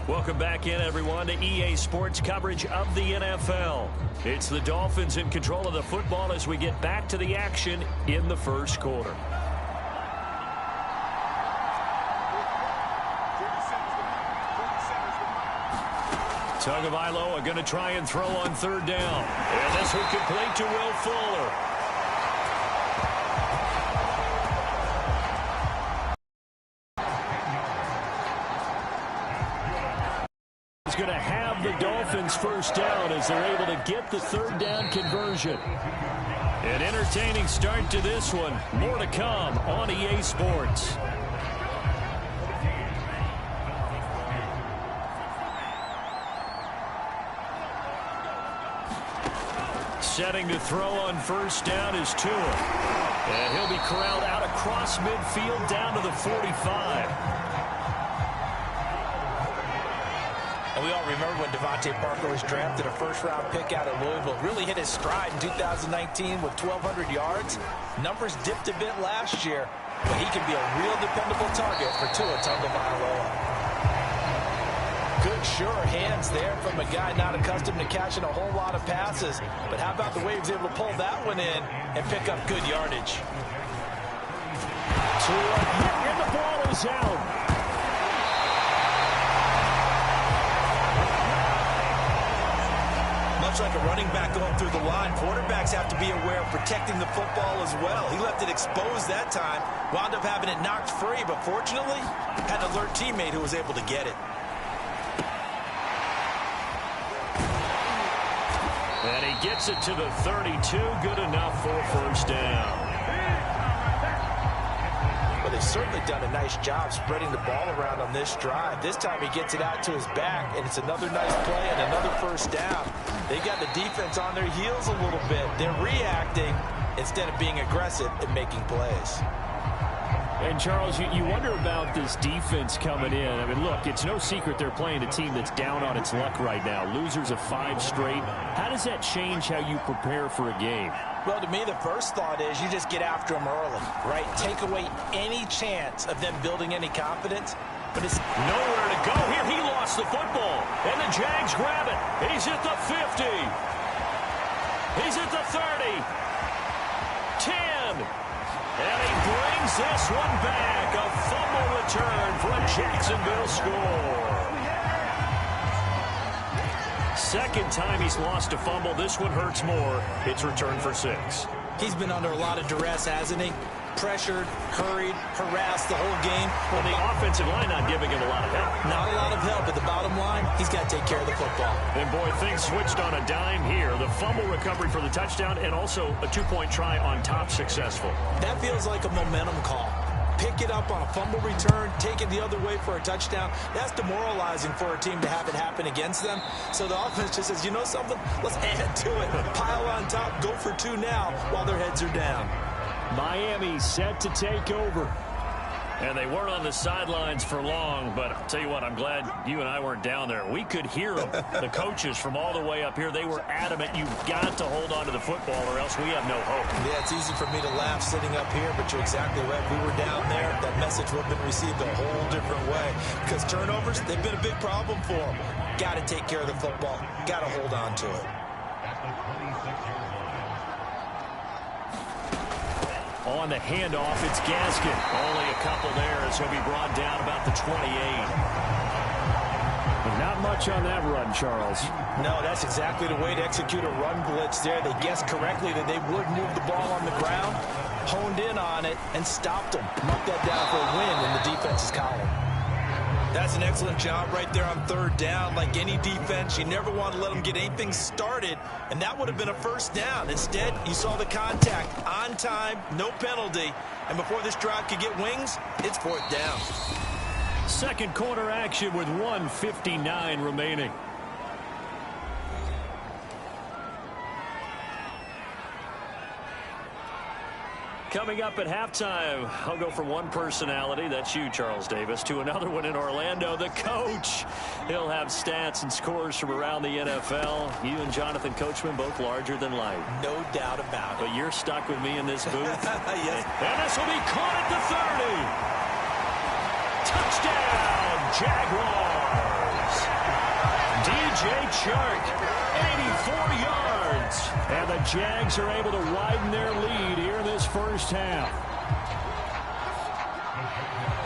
Welcome back in, everyone, to EA Sports coverage of the NFL. It's the Dolphins in control of the football as we get back to the action in the first quarter. Tagovailoa going to try and throw on third down. And this one complete to Will Fuller. Going to have the Dolphins first down as they're able to get the third down conversion. An entertaining start to this one. More to come on EA Sports. Setting to throw on first down is Tua. And he'll be corralled out across midfield down to the 45. And we all remember when Devontae Parker was drafted, a first-round pick out of Louisville. Really hit his stride in 2019 with 1,200 yards. Numbers dipped a bit last year, but he can be a real dependable target for Tua Tagovailoa. Good, sure hands there from a guy not accustomed to catching a whole lot of passes. But how about the way he was able to pull that one in and pick up good yardage? Tua hit, and the ball is out. Much like a running back going through the line, quarterbacks have to be aware of protecting the football as well. He left it exposed that time, wound up having it knocked free, but fortunately, had an alert teammate who was able to get it. And he gets it to the 32, good enough for a first down. Well, they've certainly done a nice job spreading the ball around on this drive. This time he gets it out to his back, and it's another nice play and another first down. They got the defense on their heels a little bit. They're reacting instead of being aggressive and making plays. And, Charles, you wonder about this defense coming in. I mean, look, it's no secret they're playing a team that's down on its luck right now. Losers of 5 straight. How does that change how you prepare for a game? Well, to me, the first thought is you just get after them early, right? Take away any chance of them building any confidence. But it's nowhere to go here. He lost the football. And the Jags grab it. He's at the 50. He's at the 30. 10. And he brings this one back. A fumble return for a Jacksonville score. Second time he's lost a fumble. This one hurts more. It's returned for 6. He's been under a lot of duress, hasn't he? Pressured, hurried, harassed the whole game. Well, the offensive line not giving him a lot of help. Not a lot of help, but the bottom line, he's got to take care of the football. And, boy, things switched on a dime here. The fumble recovery for the touchdown and also a 2-point try on top successful. That feels like a momentum call. Pick it up on a fumble return, take it the other way for a touchdown. That's demoralizing for a team to have it happen against them. So the offense just says, you know something? Let's add to it. Pile on top, go for 2 now while their heads are down. Miami set to take over. And they weren't on the sidelines for long, but I'll tell you what, I'm glad you and I weren't down there. We could hear them. The coaches from all the way up here, they were adamant. You've got to hold on to the football or else we have no hope. Yeah, it's easy for me to laugh sitting up here, but you're exactly right. If we were down there, that message would have been received a whole different way. Because turnovers, they've been a big problem for them. Got to take care of the football. Got to hold on to it. On the handoff, it's Gaskin. Only a couple there as he'll be brought down about the 28. But not much on that run, Charles. No, that's exactly the way to execute a run blitz there. They guessed correctly that they would move the ball on the ground, honed in on it, and stopped them. Marked that down for a win in the defense's column. That's an excellent job right there on third down. Like any defense, you never want to let them get anything started, and that would have been a first down. Instead, you saw the contact on time, no penalty, and before this drive could get wings, it's 4th down. Second quarter action with 1:59 remaining. Coming up at halftime, I'll go from one personality, that's you, Charles Davis, to another one in Orlando, the coach. He'll have stats and scores from around the NFL. You and Jonathan Coachman, both larger than life. No doubt about it. But you're stuck with me in this booth. Yes. And this will be caught at the 30. Touchdown, Jaguars. DJ Chark, 84 yards. And the Jags are able to widen their lead here in this first half.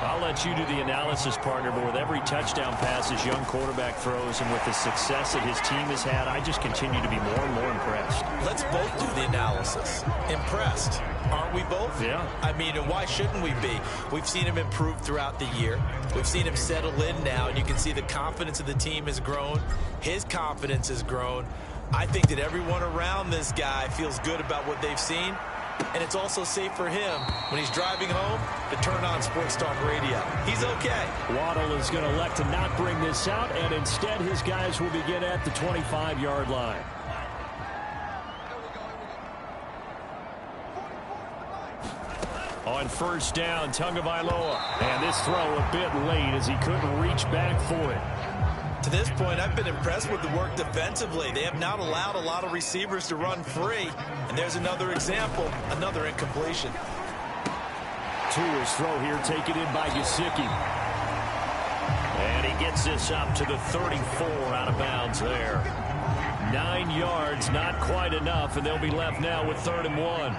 I'll let you do the analysis, partner, but with every touchdown pass his young quarterback throws and with the success that his team has had, I just continue to be more and more impressed. Let's both do the analysis. Impressed. Aren't we both? Yeah. I mean, and why shouldn't we be? We've seen him improve throughout the year. We've seen him settle in now, and you can see the confidence of the team has grown. His confidence has grown. I think that everyone around this guy feels good about what they've seen. And it's also safe for him when he's driving home to turn on Sports Talk Radio. He's okay. Waddle is going to elect to not bring this out, and instead his guys will begin at the 25-yard line. On first down, Tagovailoa. And this throw a bit late as he couldn't reach back for it. To this point, I've been impressed with the work defensively. They have not allowed a lot of receivers to run free. And there's another example, another incompletion. Tua's throw here taken in by Gesicki. And he gets this up to the 34 out of bounds there. 9 yards, not quite enough, and they'll be left now with 3rd and 1.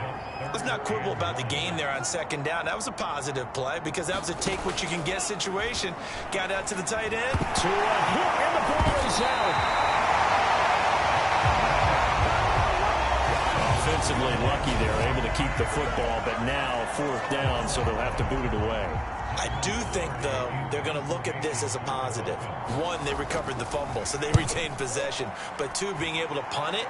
Let's not quibble about the gain there on second down. That was a positive play because that was a take-what-you-can-get situation. Got out to the tight end. Tua hit, and the ball is out. Offensively lucky they're able to keep the football, but now 4th down, so they'll have to boot it away. I do think, though, they're going to look at this as a positive. 1, they recovered the fumble, so they retained possession. But 2, being able to punt it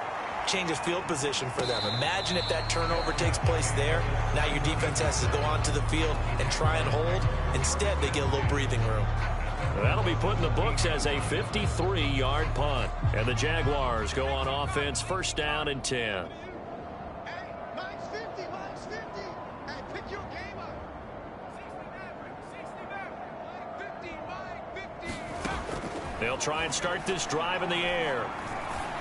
changes field position for them. Imagine if that turnover takes place there. Now your defense has to go onto the field and try and hold. Instead, they get a little breathing room. That'll be put in the books as a 53-yard punt. And the Jaguars go on offense, 1st down and 10. They'll try and start this drive in the air.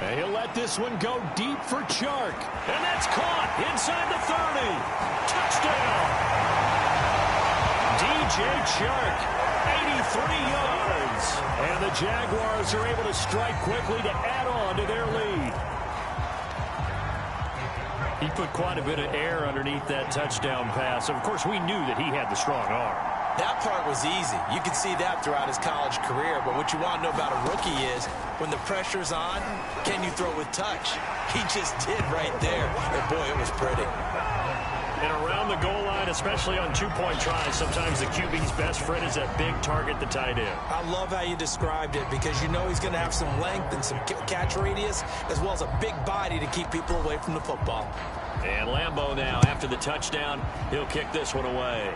And he'll let this one go deep for Chark. And that's caught inside the 30. Touchdown. DJ Chark, 83 yards. And the Jaguars are able to strike quickly to add on to their lead. He put quite a bit of air underneath that touchdown pass. Of course, we knew that he had the strong arm. That part was easy. You could see that throughout his college career. But what you want to know about a rookie is when the pressure's on, can you throw with touch? He just did right there. And, boy, it was pretty. And around the goal line, especially on 2-point tries, sometimes the QB's best friend is that big target, the tight end. I love how you described it because you know he's going to have some length and some catch radius as well as a big body to keep people away from the football. And Lambeau now, after the touchdown, he'll kick this one away.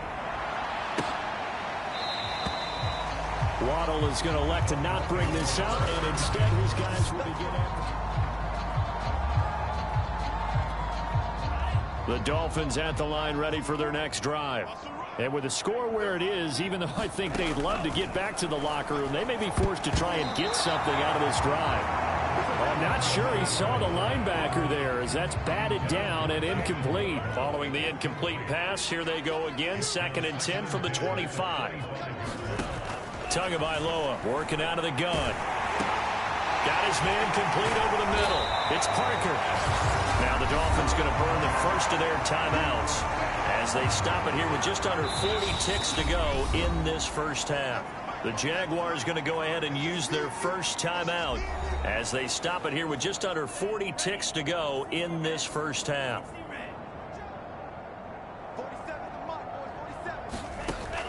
Waddle is going to elect to not bring this out, and instead his guys will begin after. The Dolphins at the line ready for their next drive. And with the score where it is, even though I think they'd love to get back to the locker room, they may be forced to try and get something out of this drive. I'm not sure he saw the linebacker there as that's batted down and incomplete. Following the incomplete pass, here they go again, 2nd and 10 from the 25. Tagovailoa working out of the gun. Got his man complete over the middle. It's Parker. Now the Dolphins going to burn the first of their timeouts as they stop it here with just under 40 ticks to go in this first half. The Jaguars going to go ahead and use their first timeout as they stop it here with just under 40 ticks to go in this first half.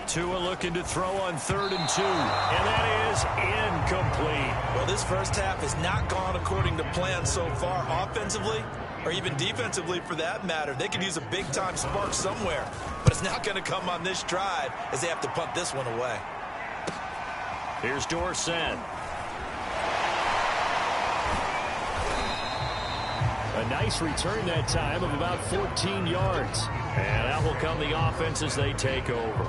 Tua looking to throw on 3rd and 2. And that is incomplete. Well, this first half has not gone according to plan so far offensively or even defensively for that matter. They could use a big-time spark somewhere, but it's not going to come on this drive as they have to punt this one away. Here's Dorsett. A nice return that time of about 14 yards. And out will come the offense as they take over.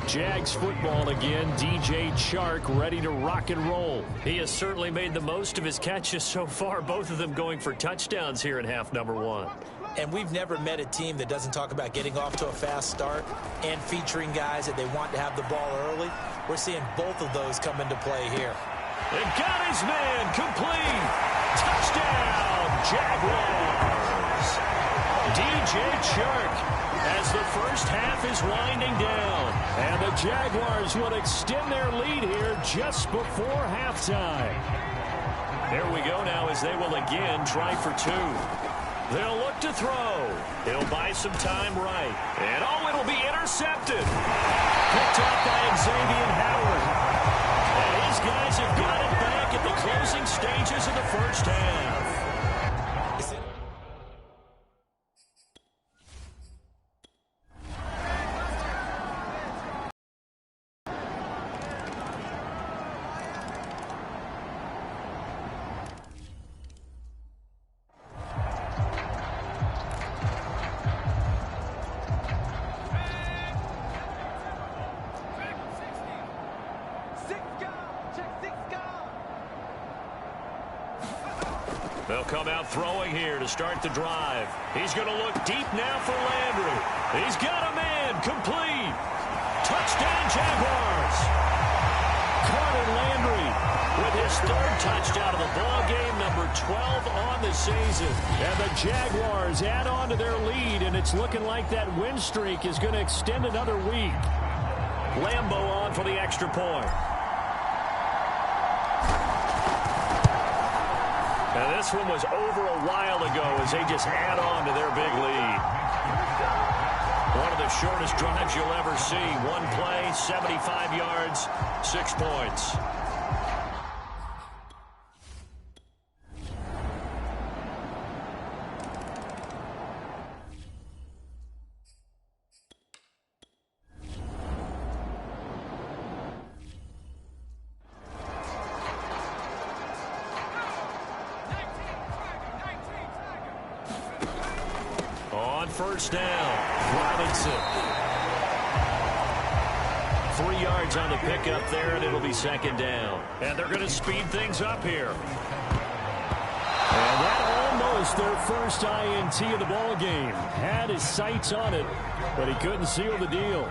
Jags football again. DJ Chark ready to rock and roll. He has certainly made the most of his catches so far, both of them going for touchdowns here in half number 1. And we've never met a team that doesn't talk about getting off to a fast start and featuring guys that they want to have the ball early. We're seeing both of those come into play here. And got his man complete. Touchdown, Jaguars. DJ Chark as the first half is winding down. And the Jaguars will extend their lead here just before halftime. There we go now as they will again try for two. They'll look to throw. He'll buy some time right. And oh, it'll be intercepted. Picked up by Xavier Howard. And his guys have got it back at the closing stages of the first half. They'll come out throwing here to start the drive. He's going to look deep now for Landry. He's got a man complete. Touchdown, Jaguars. Carter Landry with his third touchdown of the ball game, number 12 on the season. And the Jaguars add on to their lead, and it's looking like that win streak is going to extend another week. Lambo on for the extra point. And this one was over a while ago as they just add on to their big lead. One of the shortest drives you'll ever see. One play, 75 yards, 6 points. First down, Robinson. 3 yards on the pickup there, and it'll be second down. And they're going to speed things up here. And that almost their first INT of the ball game. Had his sights on it, but he couldn't seal the deal.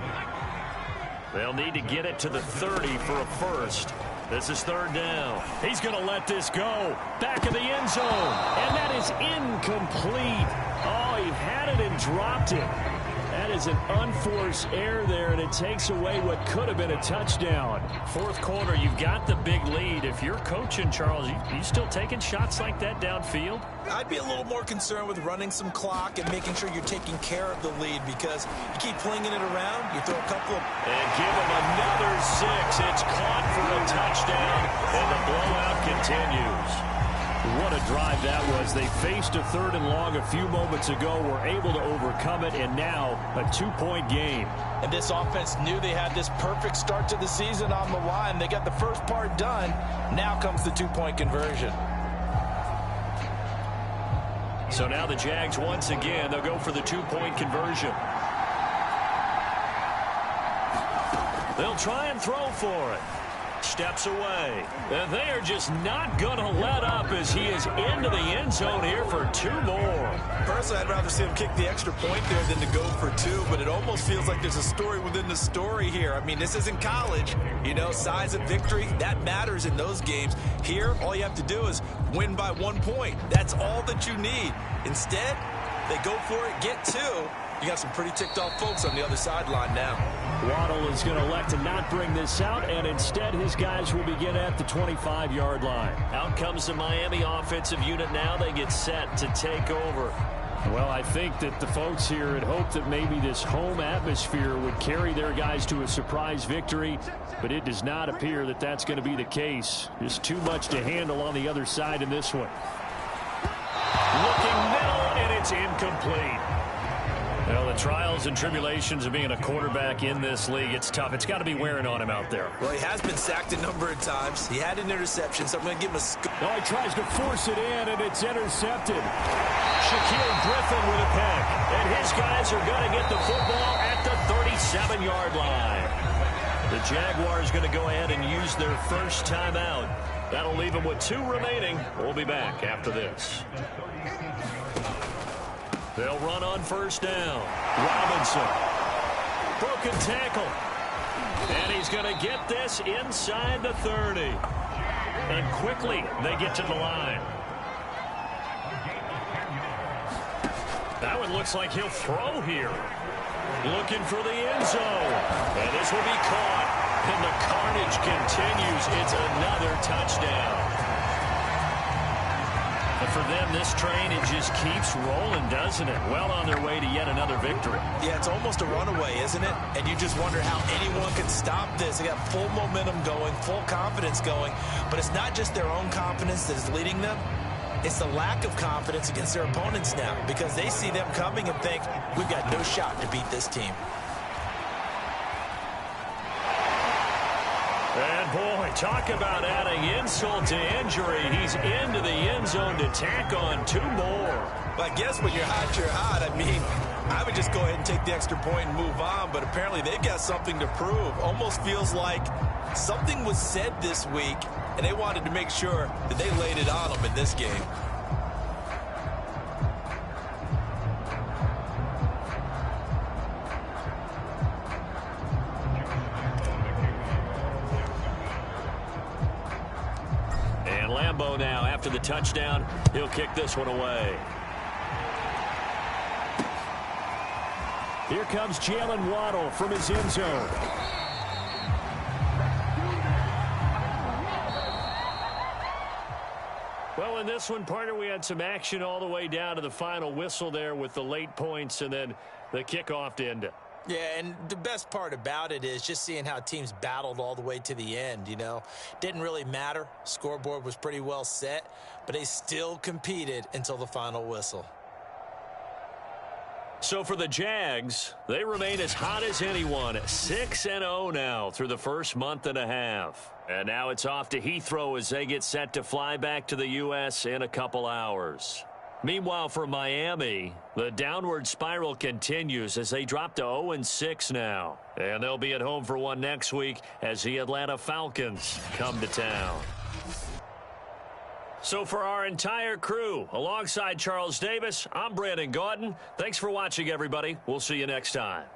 They'll need to get it to the 30 for a first. This is third down. He's going to let this go. Back of the end zone. And that is incomplete. Oh, he had it and dropped it. That is an unforced error there, and it takes away what could have been a touchdown. Fourth quarter, you've got the big lead. If you're coaching, Charles, you still taking shots like that downfield? I'd be a little more concerned with running some clock and making sure you're taking care of the lead, because you keep flinging it around, you throw a couple of... And give him another 6. It's caught for a touchdown, and the blowout continues. What a drive that was. They faced a third and long a few moments ago, were able to overcome it, and now a 2-point game. And this offense knew they had this perfect start to the season on the line. They got the first part done. Now comes the 2-point conversion. So now the Jags, once again, they'll go for the 2-point conversion. They'll try and throw for it. Steps away. And they are just not going to let up as he is into the end zone here for 2 more. Personally, I'd rather see him kick the extra point there than to go for 2, but it almost feels like there's a story within the story here. I mean, this isn't college. You know, size of victory, that matters in those games. Here, all you have to do is win by 1 point. That's all that you need. Instead, they go for it, get 2. You got some pretty ticked off folks on the other sideline now. Waddle is going to elect to not bring this out, and instead his guys will begin at the 25-yard line. Out comes the Miami offensive unit now. They get set to take over. Well, I think that the folks here had hoped that maybe this home atmosphere would carry their guys to a surprise victory, but it does not appear that that's going to be the case. Just too much to handle on the other side in this one. Looking middle, and it's incomplete. Well, the trials and tribulations of being a quarterback in this league, it's tough. It's got to be wearing on him out there. Well, he has been sacked a number of times. He had an interception, so I'm going to give him a... Oh, he tries to force it in, and it's intercepted. Shaquille Griffin with a pick. And his guys are going to get the football at the 37-yard line. The Jaguars going to go ahead and use their first timeout. That'll leave them with 2 remaining. We'll be back after this. They'll run on first down. Robinson. Broken tackle. And he's going to get this inside the 30. And quickly they get to the line. That one looks like he'll throw here. Looking for the end zone. And this will be caught. And the carnage continues. It's another touchdown. And for them, this train, it just keeps rolling, doesn't it? Well on their way to yet another victory. Yeah, it's almost a runaway, isn't it? And you just wonder how anyone can stop this. They got full momentum going, full confidence going. But it's not just their own confidence that is leading them. It's the lack of confidence against their opponents now, because they see them coming and think, we've got no shot to beat this team. And boy, talk about adding insult to injury. He's into the end zone to tack on 2 more. But I guess when you're hot, you're hot. I mean, I would just go ahead and take the extra point and move on, but apparently they've got something to prove. Almost feels like something was said this week, and they wanted to make sure that they laid it on them in this game. And Lambeau now, after the touchdown, he'll kick this one away. Here comes Jalen Waddle from his end zone. Well, in this one, partner, we had some action all the way down to the final whistle there with the late points and then the kickoff to end it. Yeah, and the best part about it is just seeing how teams battled all the way to the end, you know. Didn't really matter. Scoreboard was pretty well set, but they still competed until the final whistle. So for the Jags, they remain as hot as anyone, 6-0 now through the first month and a half. And now it's off to Heathrow as they get set to fly back to the U.S. in a couple hours. Meanwhile, for Miami, the downward spiral continues as they drop to 0-6 now. And they'll be at home for one next week as the Atlanta Falcons come to town. So for our entire crew, alongside Charles Davis, I'm Brandon Gaudin. Thanks for watching, everybody. We'll see you next time.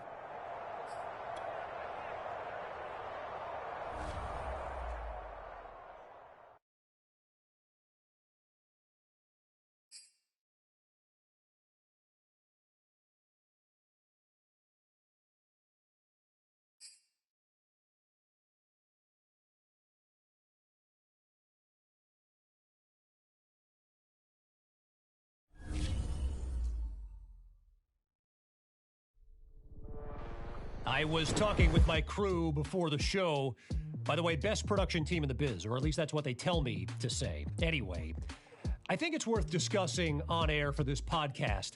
I was talking with my crew before the show. By the way, best production team in the biz, or at least that's what they tell me to say. Anyway, I think it's worth discussing on air for this podcast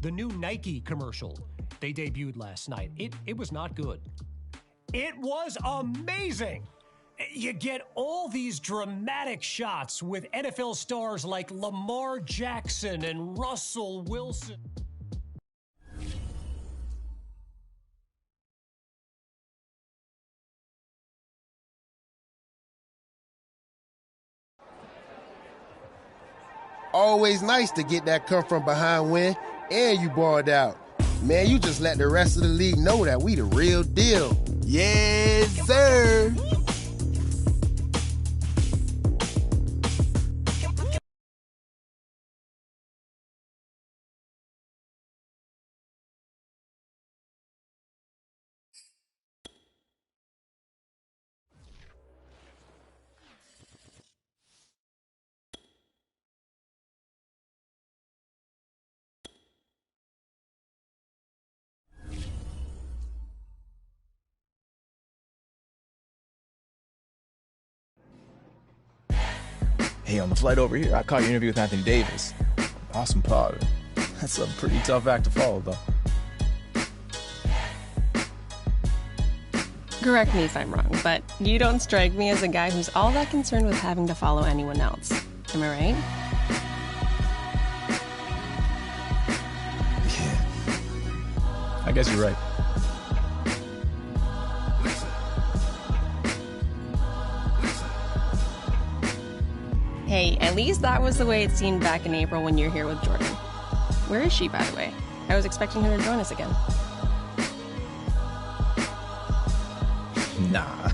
the new Nike commercial they debuted last night. It was not good. It was amazing. You get all these dramatic shots with NFL stars like Lamar Jackson and Russell Wilson. Always nice to get that come from behind win, and you balled out. Man, you just let the rest of the league know that we the real deal. Yes, sir. Hey, on the flight over here, I caught your interview with Anthony Davis. Awesome pod. That's a pretty tough act to follow, though. Correct me if I'm wrong, but you don't strike me as a guy who's all that concerned with having to follow anyone else. Am I right? Yeah. I guess you're right. Hey, at least that was the way it seemed back in April when you're here with Jordan. Where is she, by the way? I was expecting her to join us again. Nah.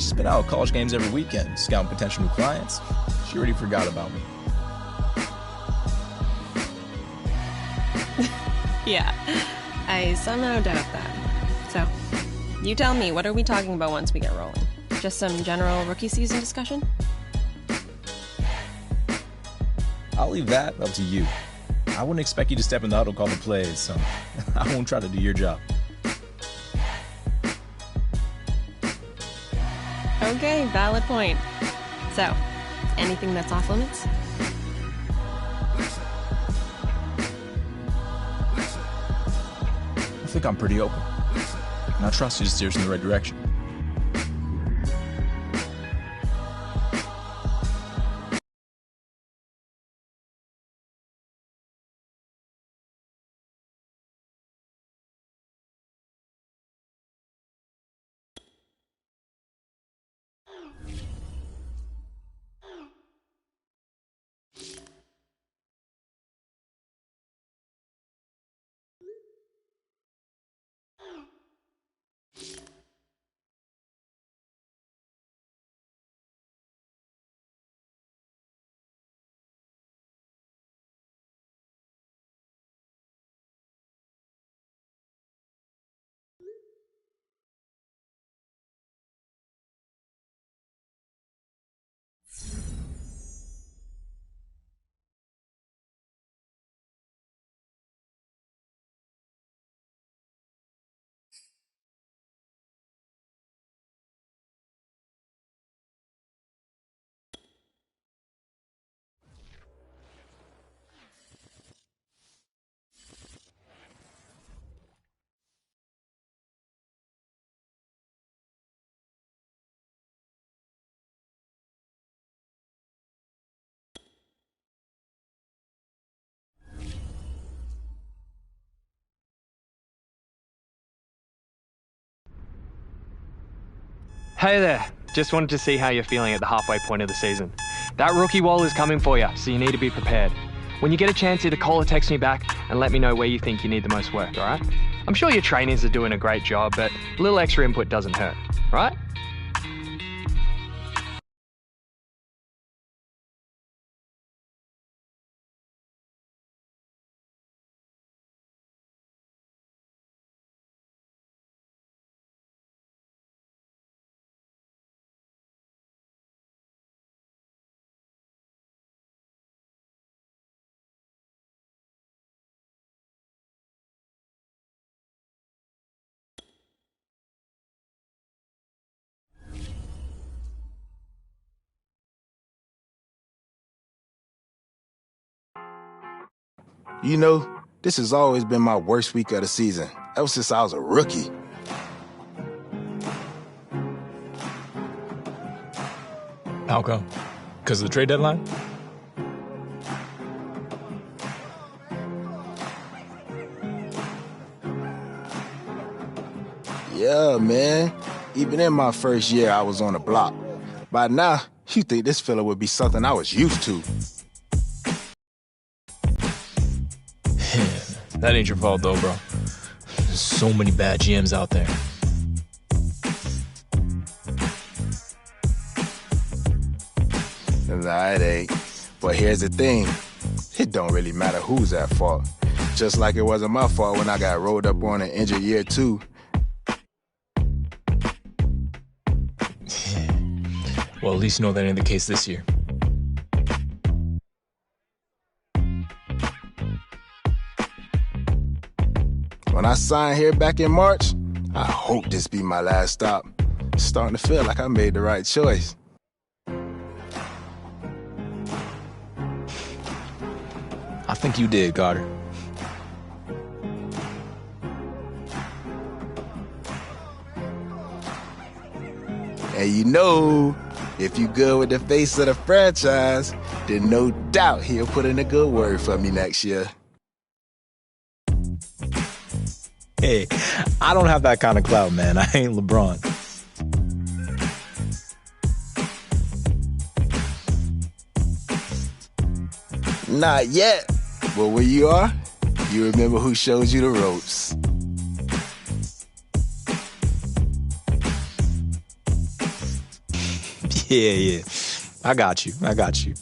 She's been out at college games every weekend, scouting potential new clients. She already forgot about me. Yeah, I somehow doubt that. So, you tell me, what are we talking about once we get rolling? Just some general rookie season discussion? I'll leave that up to you. I wouldn't expect you to step in the huddle and call the plays, so I won't try to do your job. Okay, valid point. So, anything that's off limits? I think I'm pretty open, and I trust you to steer us in the right direction. Hey there, just wanted to see how you're feeling at the halfway point of the season. That rookie wall is coming for you, so you need to be prepared. When you get a chance, either call or text me back and let me know where you think you need the most work, alright? I'm sure your trainers are doing a great job, but a little extra input doesn't hurt, right? You know, this has always been my worst week of the season, ever since I was a rookie. How come? Because of the trade deadline? Yeah, man. Even in my first year, I was on the block. By now, you think this fella would be something I was used to. That ain't your fault, though, bro. There's so many bad GMs out there. Nah, it ain't. But here's the thing. It don't really matter who's at fault. Just like it wasn't my fault when I got rolled up on and injured year 2. Well, at least you know that ain't the case this year. When I signed here back in March, I hope this be my last stop. It's starting to feel like I made the right choice. I think you did, Carter. And you know, if you good with the face of the franchise, then no doubt he'll put in a good word for me next year. Hey, I don't have that kind of clout, man. I ain't LeBron. Not yet. But where you are, you remember who showed you the ropes. Yeah. I got you.